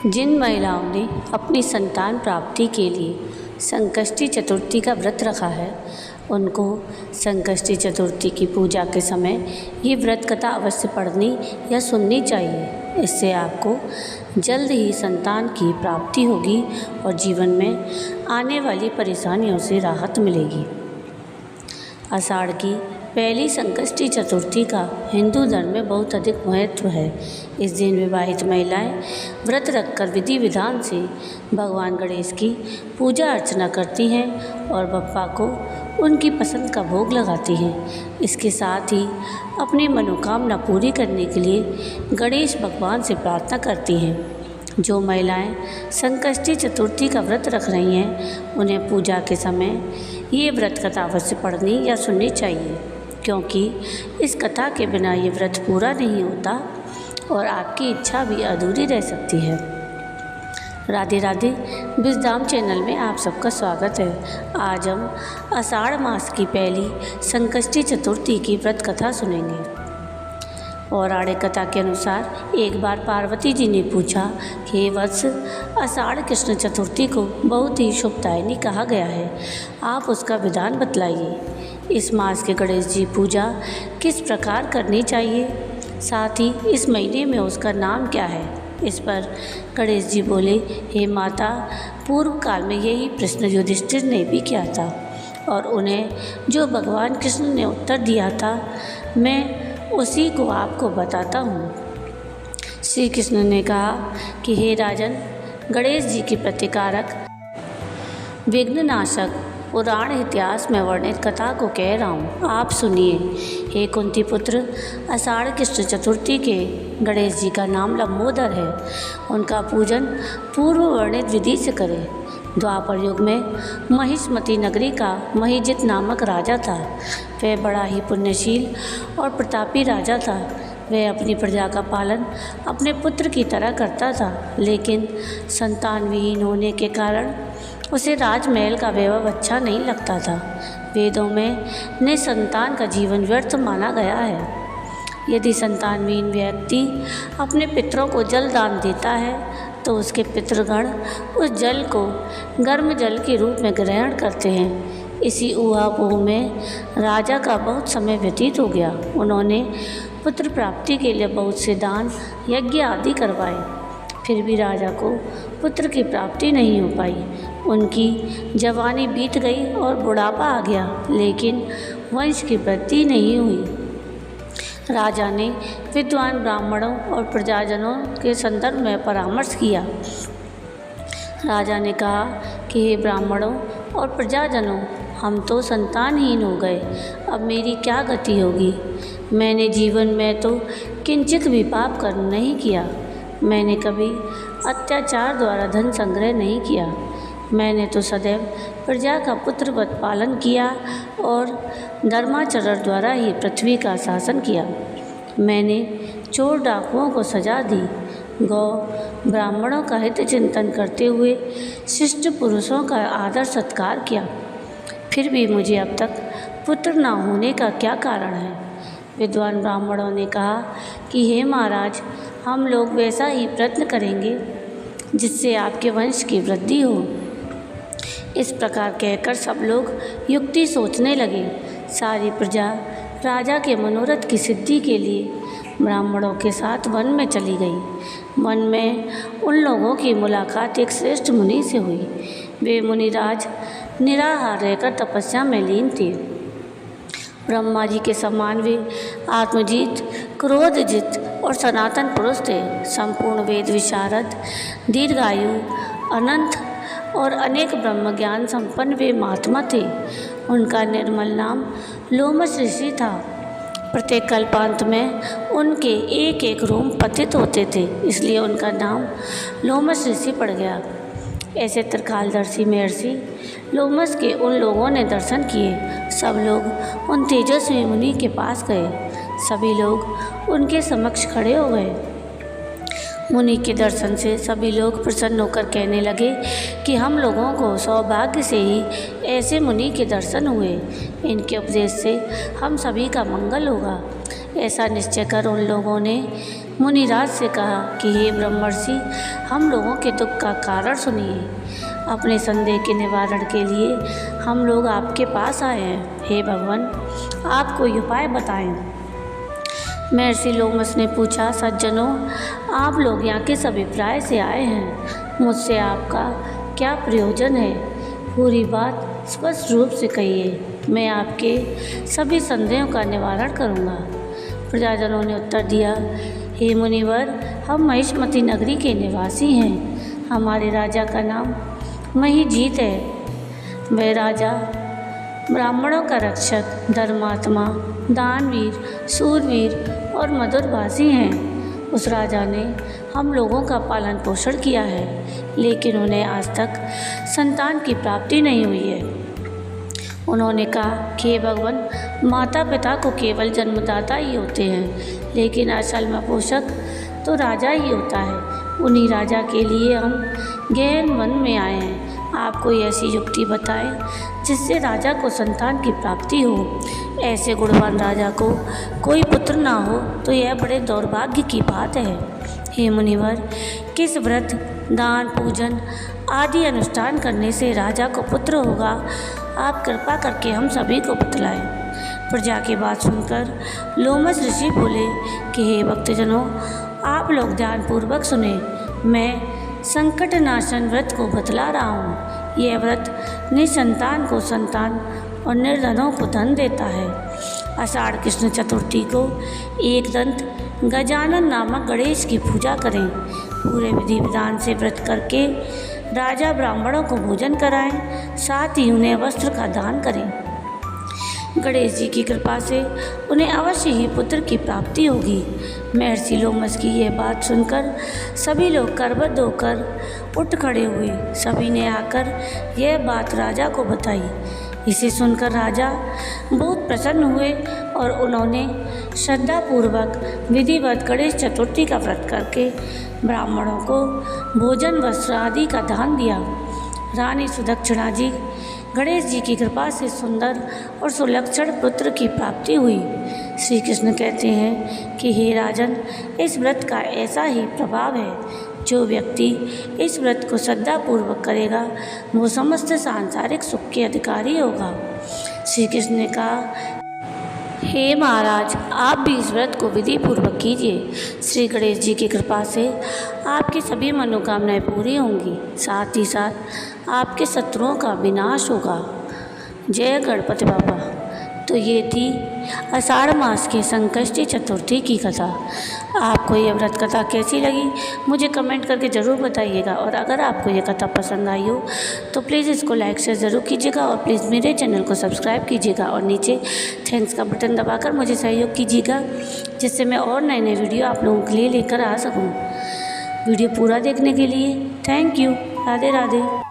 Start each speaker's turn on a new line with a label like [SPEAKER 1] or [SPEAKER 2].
[SPEAKER 1] जिन महिलाओं ने अपनी संतान प्राप्ति के लिए संकष्टी चतुर्थी का व्रत रखा है उनको संकष्टी चतुर्थी की पूजा के समय ये व्रत कथा अवश्य पढ़नी या सुननी चाहिए। इससे आपको जल्द ही संतान की प्राप्ति होगी और जीवन में आने वाली परेशानियों से राहत मिलेगी। आषाढ़ की पहली संकष्टी चतुर्थी का हिंदू धर्म में बहुत अधिक महत्व है। इस दिन विवाहित महिलाएं व्रत रखकर विधि विधान से भगवान गणेश की पूजा अर्चना करती हैं और बप्पा को उनकी पसंद का भोग लगाती हैं। इसके साथ ही अपनी मनोकामना पूरी करने के लिए गणेश भगवान से प्रार्थना करती हैं। जो महिलाएं संकष्टी चतुर्थी का व्रत रख रही हैं उन्हें पूजा के समय ये व्रत कथा अवश्य पढ़नी या सुननी चाहिए, क्योंकि इस कथा के बिना ये व्रत पूरा नहीं होता और आपकी इच्छा भी अधूरी रह सकती है। राधे राधे। विजडम चैनल में आप सबका स्वागत है। आज हम आषाढ़ मास की पहली संकष्टी चतुर्थी की व्रत कथा सुनेंगे। पौराणिक कथा के अनुसार एक बार पार्वती जी ने पूछा, हे वत्स, आषाढ़ कृष्ण चतुर्थी को बहुत ही शुभदायिनी कहा गया है, आप उसका विधान बतलाइए। इस मास के गणेश जी पूजा किस प्रकार करनी चाहिए, साथ ही इस महीने में उसका नाम क्या है। इस पर गणेश जी बोले, हे माता, पूर्व काल में यही प्रश्न युधिष्ठिर ने भी किया था और उन्हें जो भगवान कृष्ण ने उत्तर दिया था मैं उसी को आपको बताता हूँ। श्री कृष्ण ने कहा कि हे राजन, गणेश जी की प्रतिकारक विघ्ननाशक पुराण इतिहास में वर्णित कथा को कह रहा हूँ, आप सुनिए। हे कुंती पुत्र, आषाढ़ कृष्ण चतुर्थी के गणेश जी का नाम लंबोदर है। उनका पूजन पूर्व वर्णित विधि से करें। द्वापर युग में महिष्मती नगरी का महिजित नामक राजा था। वह बड़ा ही पुण्यशील और प्रतापी राजा था। वह अपनी प्रजा का पालन अपने पुत्र की तरह करता था, लेकिन संतान विहीन होने के कारण उसे राजमहल का वैभव अच्छा नहीं लगता था। वेदों में निसंतान का जीवन व्यर्थ माना गया है। यदि संतानविहीन व्यक्ति अपने पितरों को जल दान देता है तो उसके पितृगण उस जल को गर्म जल के रूप में ग्रहण करते हैं। इसी ऊहापोह में राजा का बहुत समय व्यतीत हो गया। उन्होंने पुत्र प्राप्ति के लिए बहुत से दान यज्ञ आदि करवाए, फिर भी राजा को पुत्र की प्राप्ति नहीं हो पाई। उनकी जवानी बीत गई और बुढ़ापा आ गया, लेकिन वंश की वृद्धि नहीं हुई। राजा ने विद्वान ब्राह्मणों और प्रजाजनों के संदर्भ में परामर्श किया। राजा ने कहा कि हे ब्राह्मणों और प्रजाजनों, हम तो संतानहीन हो गए, अब मेरी क्या गति होगी। मैंने जीवन में तो किंचित भी पाप कर्म नहीं किया। मैंने कभी अत्याचार द्वारा धन संग्रह नहीं किया। मैंने तो सदैव प्रजा का पुत्रवत पालन किया और धर्माचरण द्वारा ही पृथ्वी का शासन किया। मैंने चोर डाकुओं को सजा दी, गौ ब्राह्मणों का हित चिंतन करते हुए शिष्ट पुरुषों का आदर सत्कार किया। फिर भी मुझे अब तक पुत्र न होने का क्या कारण है। विद्वान ब्राह्मणों ने कहा कि हे महाराज, हम लोग वैसा ही प्रयत्न करेंगे जिससे आपके वंश की वृद्धि हो। इस प्रकार कहकर सब लोग युक्ति सोचने लगे। सारी प्रजा राजा के मनोरथ की सिद्धि के लिए ब्राह्मणों के साथ वन में चली गई। वन में उन लोगों की मुलाकात एक श्रेष्ठ मुनि से हुई। वे मुनिराज निराहार रहकर तपस्या में लीन थे। ब्रह्मा जी के समान वे आत्मजीत, क्रोधजित और सनातन पुरुष थे। संपूर्ण वेद विशारद, दीर्घायु, अनंत और अनेक ब्रह्म ज्ञान संपन्न वे महात्मा थे। उनका निर्मल नाम लोमश ऋषि था। प्रत्येक कल्पांत में उनके एक एक रोम पतित होते थे, इसलिए उनका नाम लोमश ऋषि पड़ गया। ऐसे त्रिकालदर्शी महर्षि लोमश के उन लोगों ने दर्शन किए। सब लोग उन तेजस्वी मुनि के पास गए। सभी लोग उनके समक्ष खड़े हो गए। मुनि के दर्शन से सभी लोग प्रसन्न होकर कहने लगे कि हम लोगों को सौभाग्य से ही ऐसे मुनि के दर्शन हुए। इनके उपदेश से हम सभी का मंगल होगा। ऐसा निश्चय कर उन लोगों ने मुनिराज से कहा कि हे ब्रह्मर्षि, हम लोगों के दुख का कारण सुनिए। अपने संदेह के निवारण के लिए हम लोग आपके पास आए हैं। हे भगवान, आप कोई उपाय बताएं। महर्षि लोमस ने पूछा, सज्जनों, आप लोग यहाँ किस अभिप्राय से आए हैं? मुझसे आपका क्या प्रयोजन है? पूरी बात स्पष्ट रूप से कहिए, मैं आपके सभी संदेहों का निवारण करूँगा। प्रजाजनों ने उत्तर दिया, हे मुनिवर, हम महिष्मती नगरी के निवासी हैं। हमारे राजा का नाम महिजीत है। वह राजा ब्राह्मणों का रक्षक, धर्मात्मा, दानवीर, शूरवीर और मधुरभाषी हैं। उस राजा ने हम लोगों का पालन पोषण किया है, लेकिन उन्हें आज तक संतान की प्राप्ति नहीं हुई है। उन्होंने कहा कि हे भगवान, माता पिता को केवल जन्मदाता ही होते हैं, लेकिन असल में पोषक तो राजा ही होता है। उन्हीं राजा के लिए हम गहन वन में आए हैं। आप कोई ऐसी युक्ति बताएं जिससे राजा को संतान की प्राप्ति हो। ऐसे गुणवान राजा को कोई पुत्र ना हो तो यह बड़े दौर्भाग्य की बात है। हे मुनिवर, किस व्रत, दान, पूजन आदि अनुष्ठान करने से राजा को पुत्र होगा? आप कृपा करके हम सभी को बतलाएं। प्रजा की बात सुनकर लोमस ऋषि बोले कि हे भक्तजनों, आप लोग ध्यानपूर्वक सुने। मैं संकट नाशन व्रत को बतला रहा हूँ। यह व्रत निसंतान को संतान और निर्धनों को धन देता है। आषाढ़ कृष्ण चतुर्थी को एक दंत गजानन नामक गणेश की पूजा करें। पूरे विधि विधान से व्रत करके राजा ब्राह्मणों को भोजन कराएं, साथ ही उन्हें वस्त्र का दान करें। गणेश जी की कृपा से उन्हें अवश्य ही पुत्र की प्राप्ति होगी। महर्षि लोमस की यह बात सुनकर सभी लोग करबद्ध होकर उठ खड़े हुए। सभी ने आकर यह बात राजा को बताई। इसे सुनकर राजा बहुत प्रसन्न हुए और उन्होंने श्रद्धापूर्वक विधिवत गणेश चतुर्थी का व्रत करके ब्राह्मणों को भोजन, वस्त्र आदि का दान दिया। रानी सुदक्षिणा जी गणेश जी की कृपा से सुंदर और सुलक्षण पुत्र की प्राप्ति हुई। श्री कृष्ण कहते हैं कि हे राजन, इस व्रत का ऐसा ही प्रभाव है। जो व्यक्ति इस व्रत को श्रद्धापूर्वक करेगा वो समस्त सांसारिक सुख के अधिकारी होगा। श्री कृष्ण ने कहा, हे महाराज, आप भी इस व्रत को विधि पूर्वक कीजिए। श्री गणेश जी की कृपा से आपकी सभी मनोकामनाएं पूरी होंगी, साथ ही साथ आपके शत्रुओं का विनाश होगा। जय गणपति बाबा। तो ये थी आषाढ़ मास की संकष्टी चतुर्थी की कथा। आपको ये व्रत कथा कैसी लगी मुझे कमेंट करके ज़रूर बताइएगा। और अगर आपको ये कथा पसंद आई हो तो प्लीज़ इसको लाइक शेयर ज़रूर कीजिएगा और प्लीज़ मेरे चैनल को सब्सक्राइब कीजिएगा और नीचे थैंक्स का बटन दबाकर मुझे सहयोग कीजिएगा, जिससे मैं और नए नए वीडियो आप लोगों के लिए लेकर आ सकूँ। वीडियो पूरा देखने के लिए थैंक यू। राधे राधे।